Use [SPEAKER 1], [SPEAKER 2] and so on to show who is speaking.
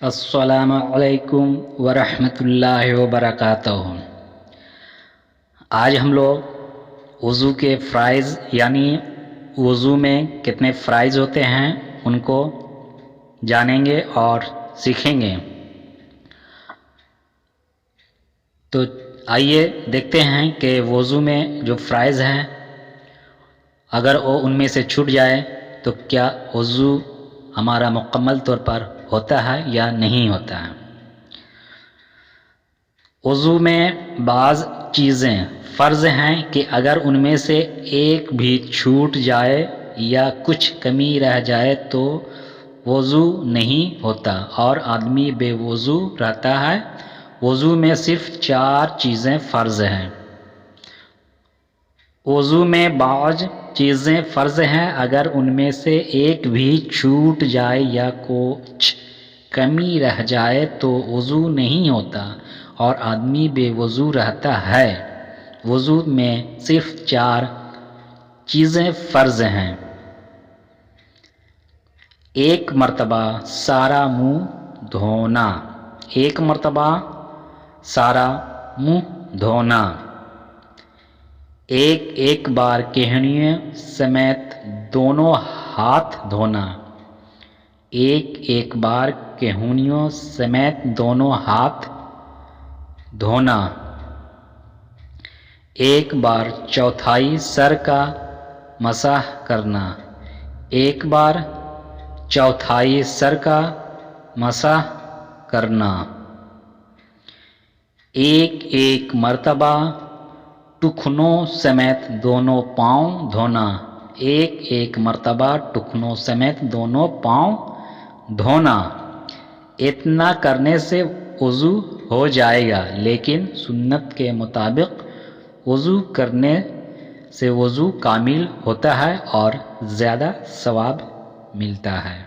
[SPEAKER 1] السلام علیکم ورحمۃ اللہ وبرکاتہ۔ آج ہم لوگ وضو کے فرائض یعنی وضو میں کتنے فرائض ہوتے ہیں ان کو جانیں گے اور سیکھیں گے۔ تو آئیے دیکھتے ہیں کہ وضو میں جو فرائض ہیں اگر وہ ان میں سے چھوٹ جائے تو کیا وضو ہمارا مکمل طور پر ہوتا ہے یا نہیں ہوتا ہے۔ وضو میں بعض چیزیں فرض ہیں کہ اگر ان میں سے ایک بھی چھوٹ جائے یا کچھ کمی رہ جائے تو وضو نہیں ہوتا اور آدمی بے وضو رہتا ہے۔ وضو میں صرف 4 چیزیں فرض ہیں۔ وضو میں بعض چیزیں فرض ہیں، اگر ان میں سے ایک بھی چھوٹ جائے یا کچھ کمی رہ جائے تو وضو نہیں ہوتا اور آدمی بے وضو رہتا ہے۔ وضو میں صرف 4 چیزیں فرض ہیں۔ 1 مرتبہ سارا منہ دھونا، 1 مرتبہ سارا منہ دھونا، ایک بار کہنیوں سمیت دونوں ہاتھ دھونا، ایک بار کہنیوں سمیت دونوں ہاتھ دھونا، 1 بار چوتھائی سر کا مسح کرنا، 1 بار چوتھائی سر کا مسح کرنا، ایک مرتبہ ٹخنوں سمیت دونوں پاؤں دھونا، ایک مرتبہ ٹخنوں سمیت دونوں پاؤں دھونا۔ اتنا کرنے سے وضو ہو جائے گا، لیکن سنت کے مطابق وضو کرنے سے وضو کامل ہوتا ہے اور زیادہ ثواب ملتا ہے۔